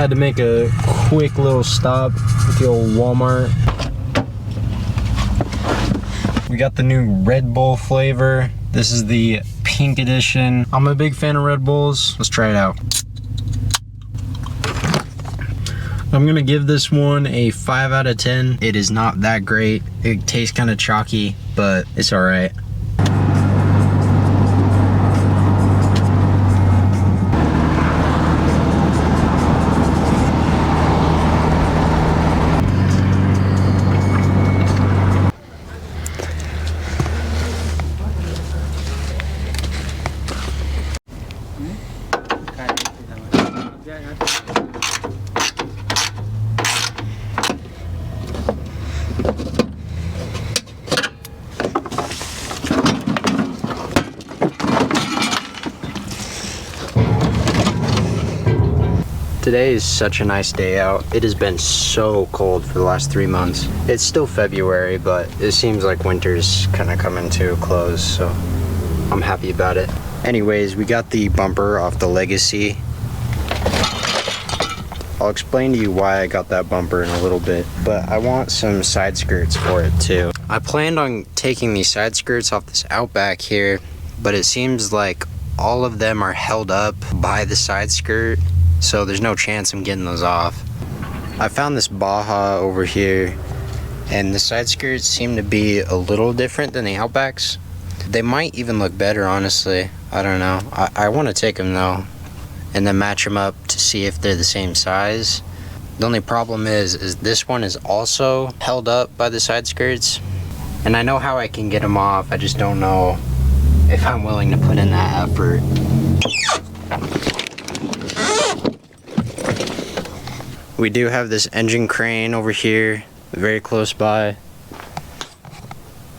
Had to make a quick little stop at the old Walmart. We got the new Red Bull flavor. This is the pink edition. I'm a big fan of Red Bulls. Let's try it out. I'm gonna give this one a 5 out of 10. It is not that great. It tastes kind of chalky, but it's all right. Today is such a nice day out. It has been so cold for the last 3 months. It's still February, but it seems like winter's kind of coming to a close, so I'm happy about it. Anyways, we got the bumper off the Legacy. I'll explain to you why I got that bumper in a little bit, but I want some side skirts for it too. I planned on taking these side skirts off this Outback here, but it seems like all of them are held up by the side skirt, so there's no chance I'm getting those off. I found this Baja over here, and the side skirts seem to be a little different than the Outbacks. They might even look better, honestly. I don't know. I want to take them though, and then match them up to see if they're the same size. The only problem is this one is also held up by the side skirts, and I know how I can get them off. I just don't know if I'm willing to put in that effort. We do have this engine crane over here, very close by,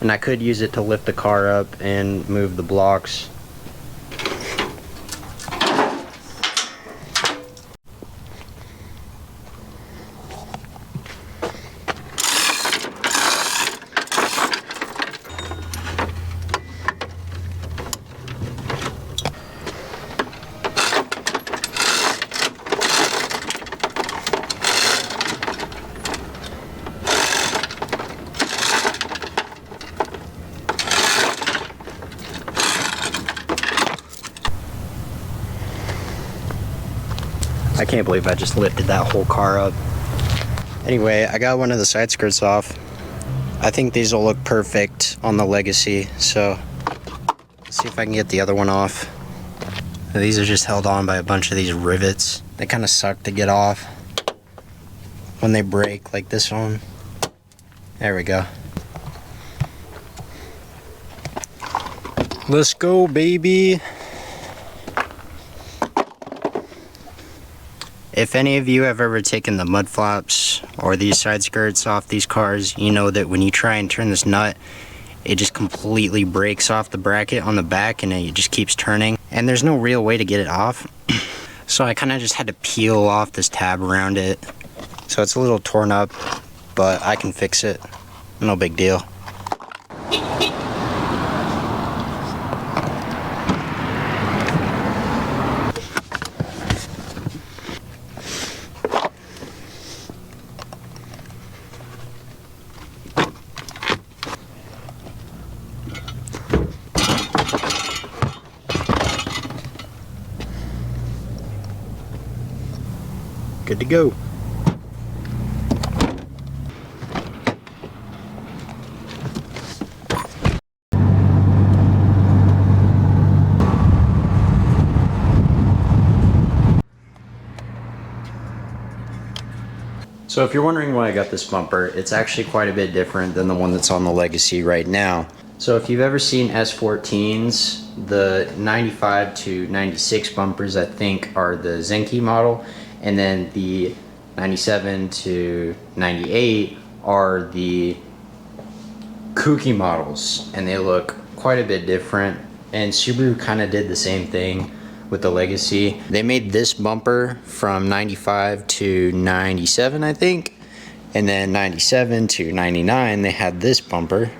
and I could use it to lift the car up and move the blocks. I can't believe I just lifted that whole car up. Anyway, I got one of the side skirts off. I think these will look perfect on the Legacy, so let's see if I can get the other one off. These are just held on by a bunch of these rivets. They kind of suck to get off when they break, like this one. There we go. Let's go, baby. If any of you have ever taken the mud flaps or these side skirts off these cars, you know that when you try and turn this nut, it just completely breaks off the bracket on the back and it just keeps turning. And there's no real way to get it off. So I kind of just had to peel off this tab around it. So it's a little torn up, but I can fix it. No big deal. Good to go. So if you're wondering why I got this bumper, it's actually quite a bit different than the one that's on the Legacy right now. So if you've ever seen S14s, the 95 to 96 bumpers I think are the Thankyou model, and then the 97 to 98 are the kooky models, and they look quite a bit different. And Subaru kind of did the same thing with the Legacy. They made this bumper from 95 to 97 I think, and then 97 to 99 they had this bumper,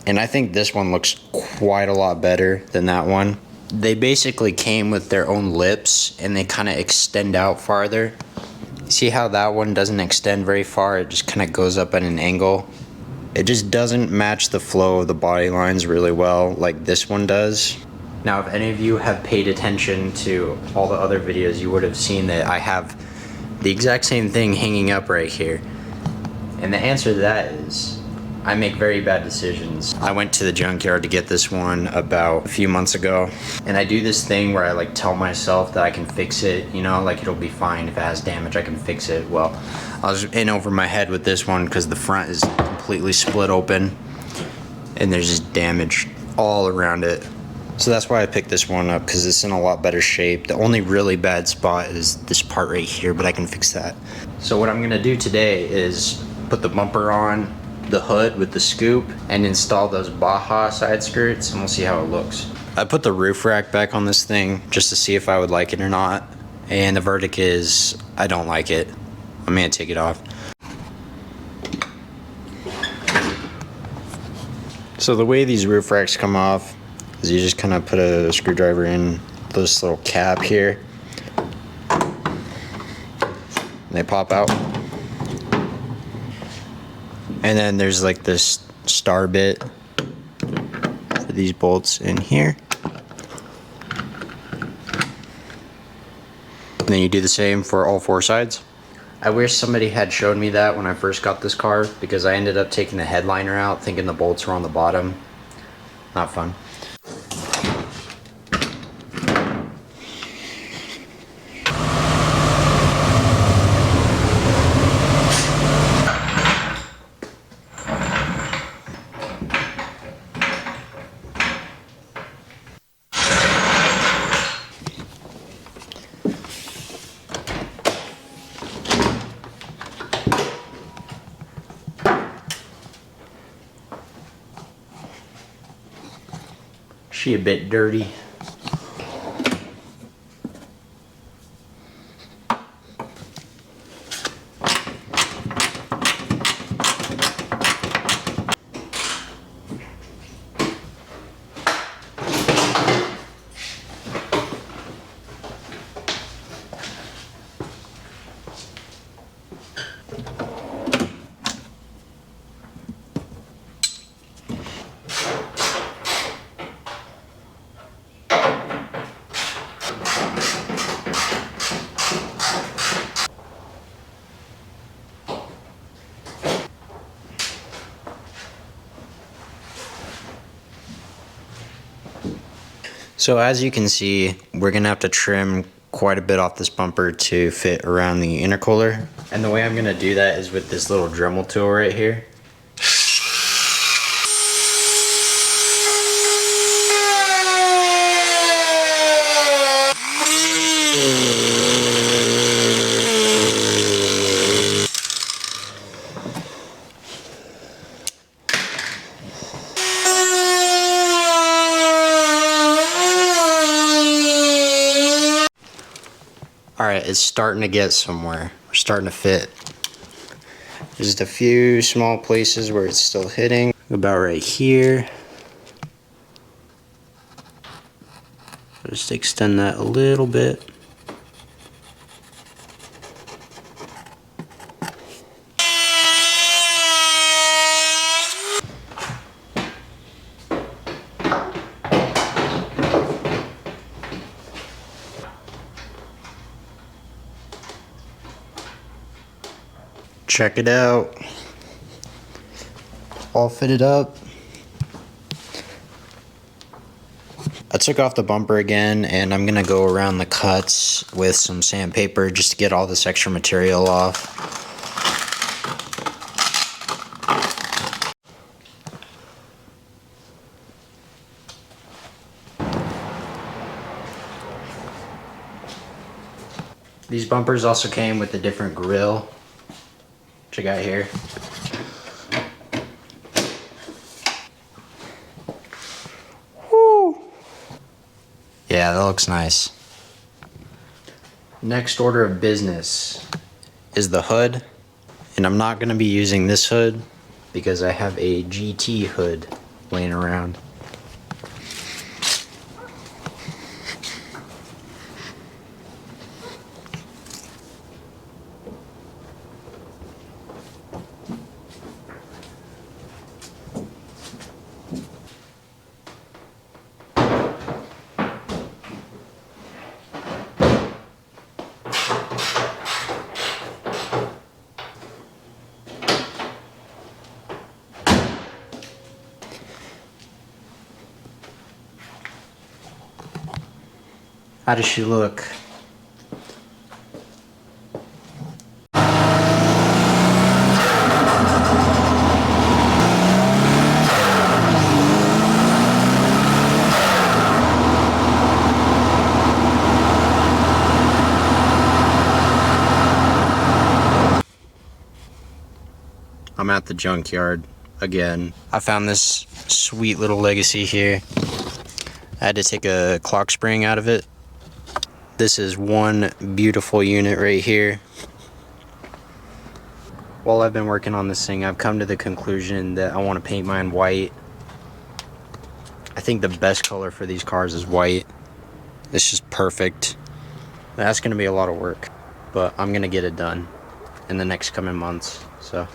and I think this one looks quite a lot better than that one. They basically came with their own lips and they kind of extend out farther. See how that one doesn't extend very far? It just kind of goes up at an angle. It just doesn't match the flow of the body lines really well like this one does. Now, if any of you have paid attention to all the other videos, you would have seen that I have the exact same thing hanging up right here. And the answer to that is, I make very bad decisions. I went to the junkyard to get this one about a few months ago. And I do this thing where I like tell myself that I can fix it, you know, like it'll be fine. If it has damage, I can fix it. Well, I was in over my head with this one because the front is completely split open and there's just damage all around it. So that's why I picked this one up, because it's in a lot better shape. The only really bad spot is this part right here, but I can fix that. So what I'm gonna do today is put the bumper on the hood with the scoop and install those Baja side skirts, and we'll see how it looks. I put the roof rack back on this thing just to see if I would like it or not, and the verdict is I don't like it. I'm gonna take it off. So the way these roof racks come off is you just kind of put a screwdriver in this little cap here and they pop out. And then there's like this star bit for these bolts in here. And then you do the same for all four sides. I wish somebody had showed me that when I first got this car, because I ended up taking the headliner out thinking the bolts were on the bottom. Not fun. She a bit dirty. So as you can see, we're gonna have to trim quite a bit off this bumper to fit around the intercooler. And the way I'm gonna do that is with this little Dremel tool right here. Alright, it's starting to get somewhere. We're starting to fit. There's just a few small places where it's still hitting. About right here. Just extend that a little bit. Check it out. All fitted up. I took off the bumper again and I'm gonna go around the cuts with some sandpaper just to get all this extra material off. These bumpers also came with a different grille. Check out here. Woo! Yeah, that looks nice. Next order of business is the hood. And I'm not gonna be using this hood because I have a GT hood laying around. How does she look? I'm at the junkyard again. I found this sweet little Legacy here. I had to take a clock spring out of it. This is one beautiful unit right here. While I've been working on this thing, I've come to the conclusion that I want to paint mine white. I think the best color for these cars is white. It's just perfect. That's going to be a lot of work, but I'm going to get it done in the next coming months. So.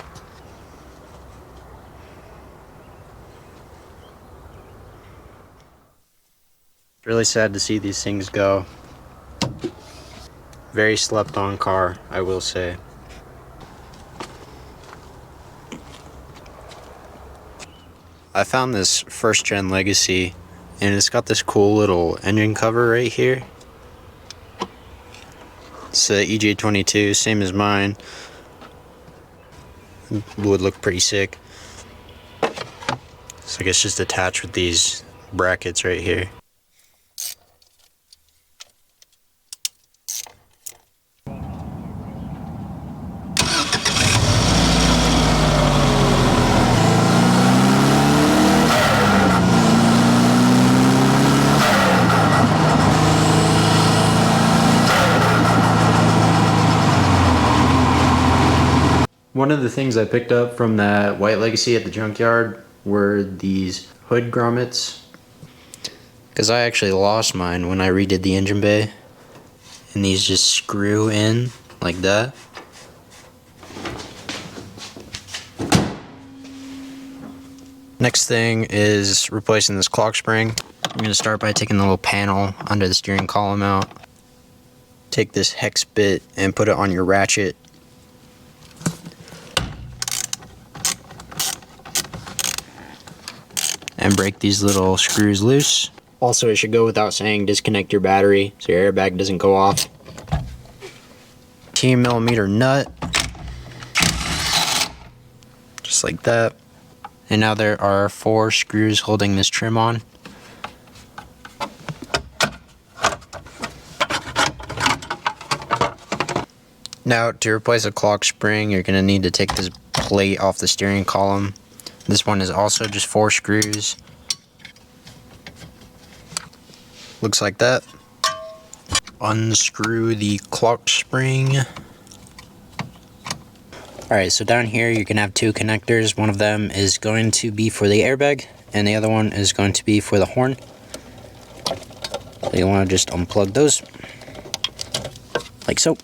Really sad to see these things go. Very slept on car, I will say. I found this first gen Legacy and it's got this cool little engine cover right here. It's a EJ22, same as mine. Would look pretty sick. So I guess just attached with these brackets right here. One of the things I picked up from that white Legacy at the junkyard were these hood grommets. Because I actually lost mine when I redid the engine bay. And these just screw in like that. Next thing is replacing this clock spring. I'm going to start by taking the little panel under the steering column out. Take this hex bit and put it on your ratchet. And break these little screws loose. Also, it should go without saying, disconnect your battery so your airbag doesn't go off. 18mm nut. Just like that. And now there are 4 screws holding this trim on. Now, to replace a clock spring, you're going to need to take this plate off the steering column. This one is also just 4 screws. Looks like that. Unscrew the clock spring. Alright, so down here you're going to have 2 connectors. One of them is going to be for the airbag, and the other one is going to be for the horn. So you want to just unplug those, like so.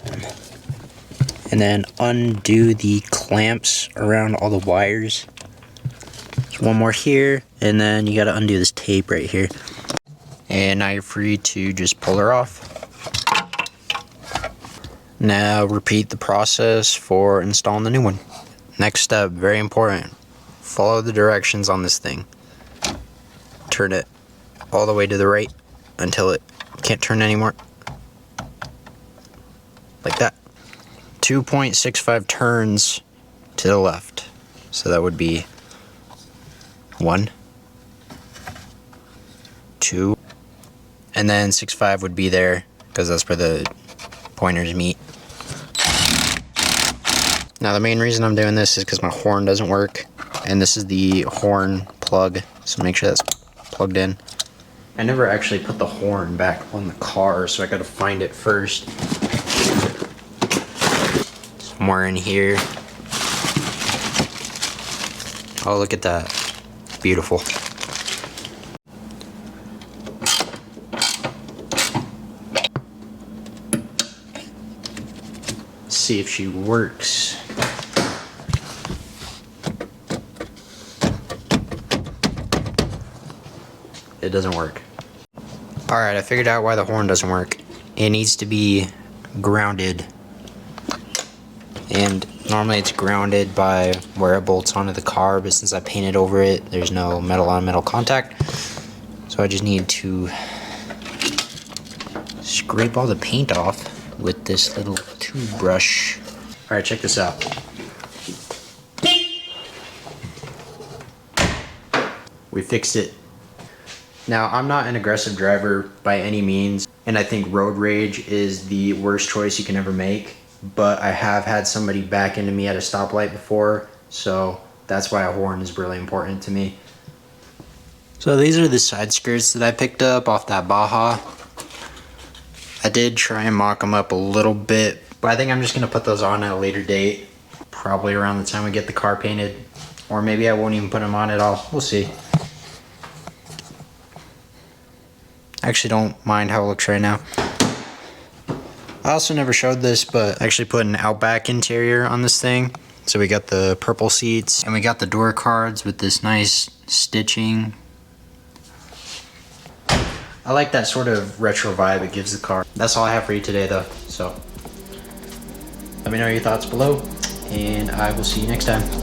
And then undo the clamps around all the wires. One more here, and then you got to undo this tape right here. And now you're free to just pull her off. Now repeat the process for installing the new one. Next step, very important. Follow the directions on this thing. Turn it all the way to the right until it can't turn anymore. Like that. 2.65 turns to the left. So that would be 1, 2, and then 6.5 would be there because that's where the pointers meet. Now the main reason I'm doing this is because my horn doesn't work, and this is the horn plug, so make sure that's plugged in. I never actually put the horn back on the car, so I gotta find it first. Somewhere in here. Oh, look at that. Beautiful. See if she works. It doesn't work. Alright, I figured out why the horn doesn't work. It needs to be grounded. And normally it's grounded by where it bolts onto the car, but since I painted over it, there's no metal on metal contact. So I just need to scrape all the paint off with this little toothbrush. All right, check this out. We fixed it. Now, I'm not an aggressive driver by any means, and I think road rage is the worst choice you can ever make, but I have had somebody back into me at a stoplight before, so that's why a horn is really important to me. So these are the side skirts that I picked up off that Baja. I did try and mock them up a little bit, but I think I'm just gonna put those on at a later date, probably around the time we get the car painted, or maybe I won't even put them on at all. We'll see. I actually don't mind how it looks right now. I also never showed this, but I actually put an Outback interior on this thing. So we got the purple seats and we got the door cards with this nice stitching. I like that sort of retro vibe it gives the car. That's all I have for you today though, so let me know your thoughts below and I will see you next time.